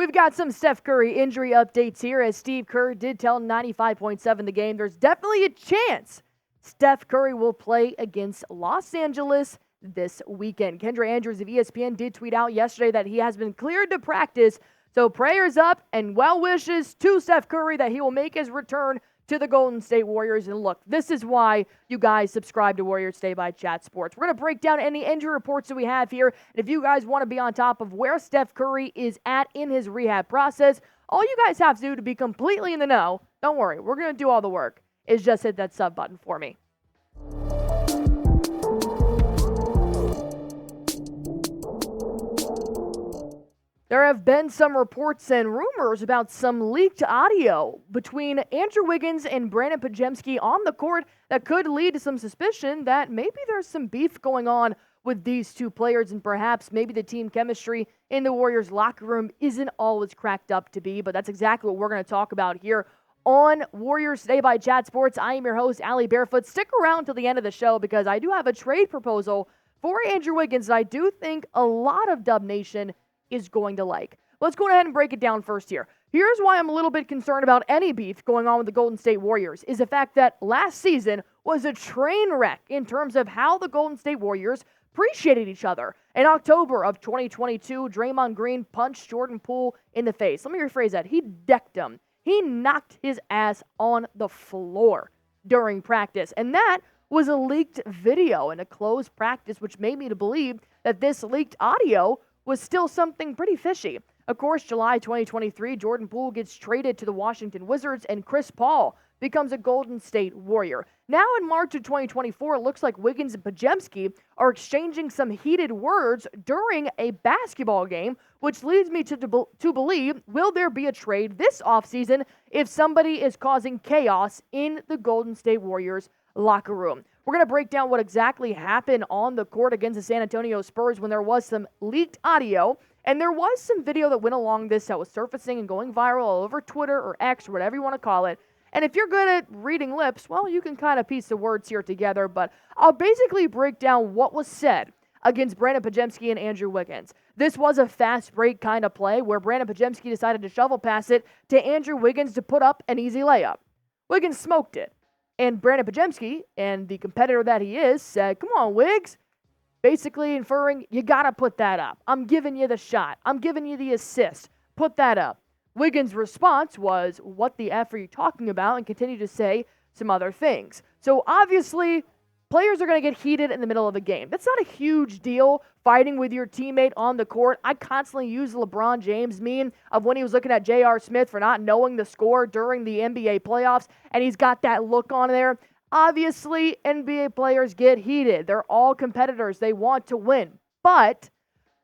We've got some Steph Curry injury updates here, as Steve Kerr did tell 95.7 The Game there's definitely a chance Steph Curry will play against Los Angeles this weekend. Kendra Andrews of ESPN did tweet out yesterday that he has been cleared to practice, so prayers up and well wishes to Steph Curry that he will make his return to the Golden State Warriors. And look, this is why you guys subscribe to Warriors Day by Chat Sports. We're going to break down any injury reports that we have here. And if you guys want to be on top of where Steph Curry is at in his rehab process, all you guys have to do to be completely in the know, don't worry, we're going to do all the work, is just hit that sub button for me. There have been some reports and rumors about some leaked audio between Andrew Wiggins and Brandin Podziemski on the court that could lead to some suspicion that maybe there's some beef going on with these two players, and perhaps maybe the team chemistry in the Warriors locker room isn't all it's cracked up to be. But that's exactly what we're going to talk about here on Warriors Today by Chat Sports. I am your host, Allie Barefoot. Stick around till the end of the show because I do have a trade proposal for Andrew Wiggins that I do think a lot of Dub Nation is going to like. Let's go ahead and break it down first here. Here's why I'm a little bit concerned about any beef going on with the Golden State Warriors, is the fact that last season was a train wreck in terms of how the Golden State Warriors appreciated each other. In October of 2022, Draymond Green punched Jordan Poole in the face. Let me rephrase that. He decked him. He knocked his ass on the floor during practice. And that was a leaked video in a closed practice, which made me to believe that this leaked audio was still something pretty fishy. Of course, July 2023, Jordan Poole gets traded to the Washington Wizards, and Chris Paul becomes a Golden State Warrior. Now in March of 2024, it looks like Wiggins and Podziemski are exchanging some heated words during a basketball game, which leads me to believe, will there be a trade this offseason if somebody is causing chaos in the Golden State Warriors locker room? We're going to break down what exactly happened on the court against the San Antonio Spurs when there was some leaked audio, and there was some video that went along this that was surfacing and going viral all over Twitter or X or whatever you want to call it. And if you're good at reading lips, well, you can kind of piece the words here together, but I'll basically break down what was said against Brandin Podziemski and Andrew Wiggins. This was a fast break kind of play where Brandin Podziemski decided to shovel pass it to Andrew Wiggins to put up an easy layup. Wiggins smoked it. And Brandin Podziemski, and the competitor that he is, said, "Come on, Wiggs." Basically inferring, you got to put that up. I'm giving you the shot. I'm giving you the assist. Put that up. Wiggins' response was, "What the F are you talking about?" and continued to say some other things. So obviously, players are going to get heated in the middle of a game. That's not a huge deal, fighting with your teammate on the court. I constantly use the LeBron James meme of when he was looking at J.R. Smith for not knowing the score during the NBA playoffs, and he's got that look on there. Obviously, NBA players get heated. They're all competitors. They want to win. But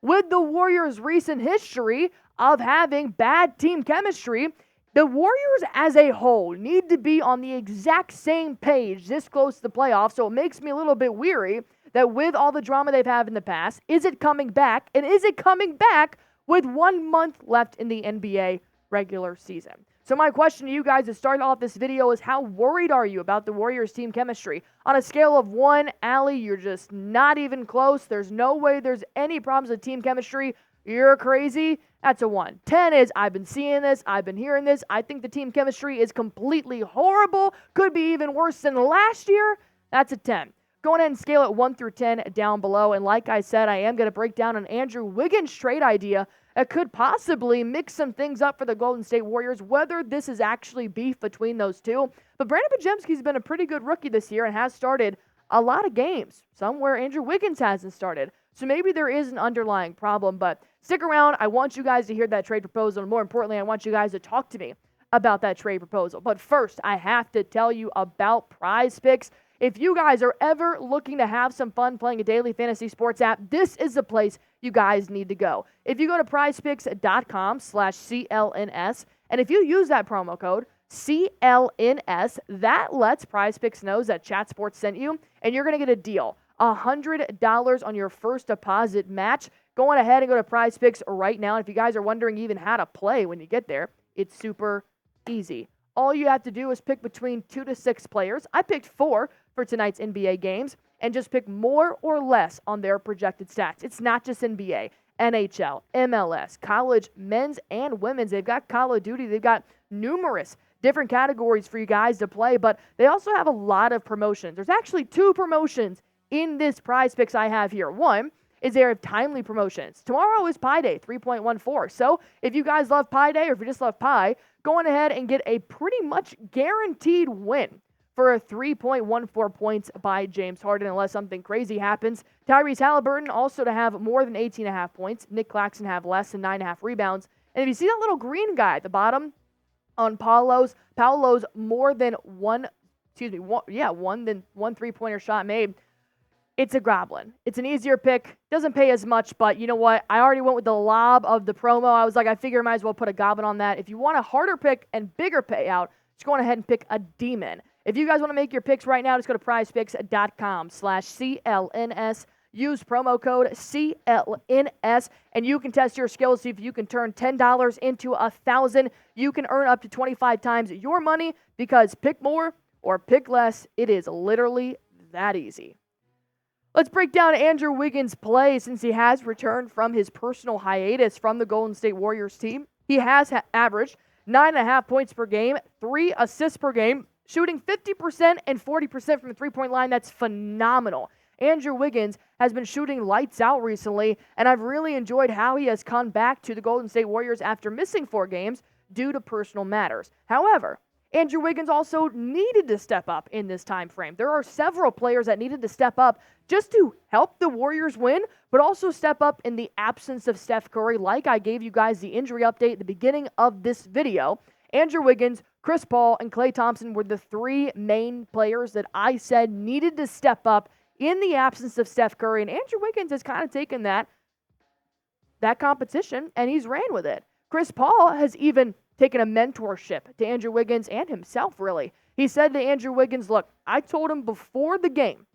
with the Warriors' recent history of having bad team chemistry, the Warriors as a whole need to be on the exact same page this close to the playoffs, so it makes me a little bit weary that with all the drama they've had in the past, is it coming back? And is it coming back with 1 month left in the NBA regular season? So my question to you guys to start off this video is, how worried are you about the Warriors team chemistry? On a scale of 1, Allie, you're just not even close. There's no way there's any problems with team chemistry. You're crazy. That's a 1. 10 is, I've been seeing this, I've been hearing this. I think the team chemistry is completely horrible. Could be even worse than last year. That's a 10. Go ahead and scale it 1 through 10 down below. And like I said, I am going to break down an Andrew Wiggins trade idea that could possibly mix some things up for the Golden State Warriors, whether this is actually beef between those two. But Brandin Podziemski's been a pretty good rookie this year and has started a lot of games, some where Andrew Wiggins hasn't started. So maybe there is an underlying problem, but stick around. I want you guys to hear that trade proposal, and more importantly, I want you guys to talk to me about that trade proposal. But first, I have to tell you about Prize Picks. If you guys are ever looking to have some fun playing a daily fantasy sports app, this is the place you guys need to go. If you go to prizepicks.com/CLNS, and if you use that promo code CLNS, that lets Prize Picks know that Chat Sports sent you, and you're going to get a deal. $100 on your first deposit match. Go on ahead and go to Prize Picks right now. And if you guys are wondering even how to play when you get there, it's super easy. All you have to do is pick between 2 to 6 players. I picked 4 for tonight's NBA games, and just pick more or less on their projected stats. It's not just NBA. NHL, MLS, college, men's and women's. They've got Call of Duty. They've got numerous different categories for you guys to play, but they also have a lot of promotions. There's actually 2 promotions in this Prize Picks I have here. One is they have timely promotions. Tomorrow is Pi Day, 3.14. So if you guys love Pi Day or if you just love Pi, go on ahead and get a pretty much guaranteed win for a 3.14 points by James Harden unless something crazy happens. Tyrese Halliburton also to have more than 18.5 points. Nick Claxton have less than 9.5 rebounds. And if you see that little green guy at the bottom on Paolo's more than one 3-pointer shot made. It's a goblin. It's an easier pick. Doesn't pay as much, but you know what? I already went with the lob of the promo. I was like, I figure I might as well put a goblin on that. If you want a harder pick and bigger payout, just go on ahead and pick a demon. If you guys want to make your picks right now, just go to prizepicks.com/CLNS. Use promo code CLNS, and you can test your skills, see if you can turn $10 into $1,000. You can earn up to 25 times your money because pick more or pick less. It is literally that easy. Let's break down Andrew Wiggins' play since he has returned from his personal hiatus from the Golden State Warriors team. He has averaged 9.5 points per game, 3 assists per game, shooting 50% and 40% from the three-point line. That's phenomenal. Andrew Wiggins has been shooting lights out recently, and I've really enjoyed how he has come back to the Golden State Warriors after missing 4 games due to personal matters. However, Andrew Wiggins also needed to step up in this time frame. There are several players that needed to step up just to help the Warriors win, but also step up in the absence of Steph Curry, like I gave you guys the injury update at the beginning of this video. Andrew Wiggins, Chris Paul, and Klay Thompson were the 3 main players that I said needed to step up in the absence of Steph Curry. And Andrew Wiggins has kind of taken that competition, and he's ran with it. Chris Paul has even taken a mentorship to Andrew Wiggins and himself, really. He said to Andrew Wiggins, look, I told him before the game,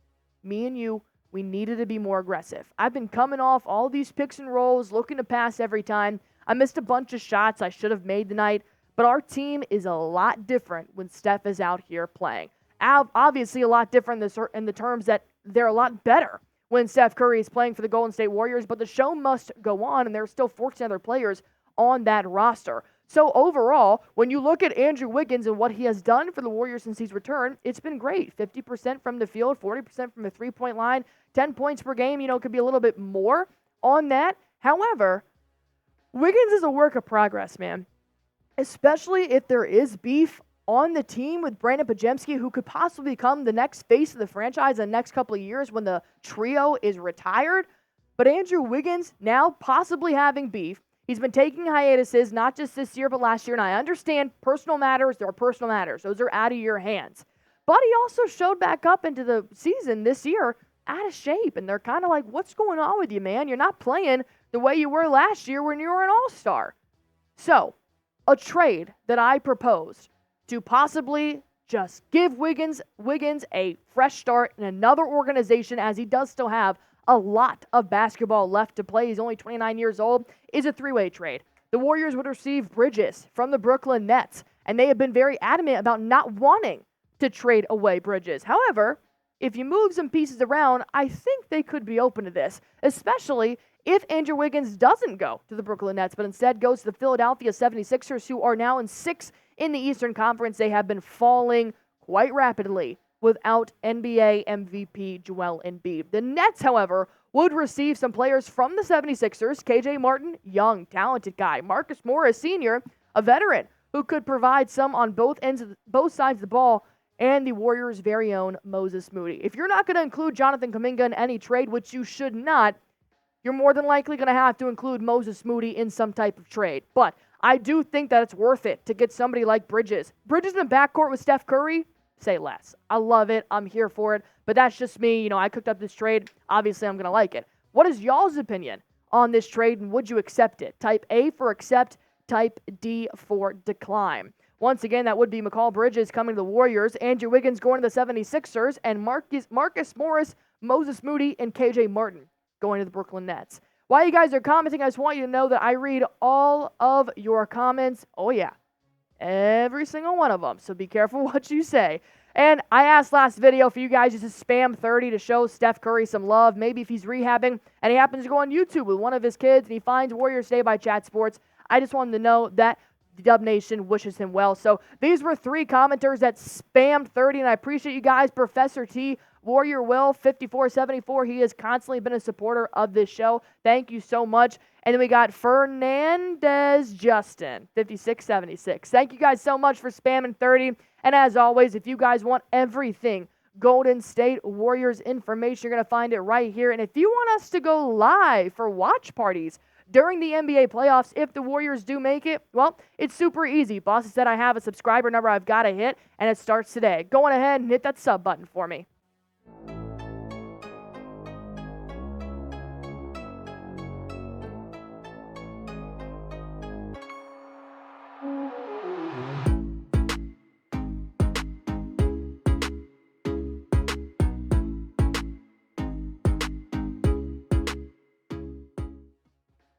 me and you, we needed to be more aggressive. I've been coming off all these picks and rolls, looking to pass every time. I missed a bunch of shots I should have made tonight, but our team is a lot different when Steph is out here playing. Obviously, a lot different in the terms that they're a lot better when Steph Curry is playing for the Golden State Warriors, but the show must go on, and there are still 14 other players on that roster. So overall, when you look at Andrew Wiggins and what he has done for the Warriors since he's returned, it's been great. 50% from the field, 40% from the three-point line, 10 points per game. It could be a little bit more on that. However, Wiggins is a work of progress, man, especially if there is beef on the team with Brandin Podziemski, who could possibly become the next face of the franchise in the next couple of years when the trio is retired. But Andrew Wiggins now possibly having beef. He's been taking hiatuses, not just this year, but last year. And I understand personal matters. There are personal matters. Those are out of your hands. But he also showed back up into the season this year out of shape. And they're kind of like, what's going on with you, man? You're not playing the way you were last year when you were an all-star. So, a trade that I proposed to possibly just give Wiggins a fresh start in another organization, as he does still have a lot of basketball left to play. He's only 29 years old, is a 3-way trade. The Warriors would receive Bridges from the Brooklyn Nets, and they have been very adamant about not wanting to trade away Bridges. However, if you move some pieces around, I think they could be open to this, especially if Andrew Wiggins doesn't go to the Brooklyn Nets, but instead goes to the Philadelphia 76ers, who are now in 6th in the Eastern Conference. They have been falling quite rapidly without NBA MVP Joel Embiid. The Nets, however, would receive some players from the 76ers. KJ Martin, young, talented guy. Marcus Morris Sr., a veteran who could provide some on both sides of the ball, and the Warriors' very own Moses Moody. If you're not going to include Jonathan Kuminga in any trade, which you should not, you're more than likely going to have to include Moses Moody in some type of trade. But I do think that it's worth it to get somebody like Bridges. Bridges in the backcourt with Steph Curry, say less. I love it. I'm here for it. But that's just me. I cooked up this trade. Obviously, I'm going to like it. What is y'all's opinion on this trade, and would you accept it? Type A for accept, type D for decline. Once again, that would be McCall Bridges coming to the Warriors, Andrew Wiggins going to the 76ers, and Marcus Morris, Moses Moody, and KJ Martin going to the Brooklyn Nets. While you guys are commenting, I just want you to know that I read all of your comments. Oh, yeah. Every single one of them. So be careful what you say. And I asked last video for you guys just to spam 30 to show Steph Curry some love. Maybe if he's rehabbing and he happens to go on YouTube with one of his kids and he finds Warriors Day by Chat Sports, I just wanted to know that the Dub Nation wishes him well. So these were 3 commenters that spammed 30, and I appreciate you guys. Professor T, Warrior Will, 5474. He has constantly been a supporter of this show. Thank you so much. And then we got Fernandez Justin, 5676. Thank you guys so much for spamming 30. And as always, if you guys want everything Golden State Warriors information, you're going to find it right here. And if you want us to go live for watch parties during the NBA playoffs, if the Warriors do make it, well, it's super easy. Boss said I have a subscriber number I've got to hit, and it starts today. Go on ahead and hit that sub button for me.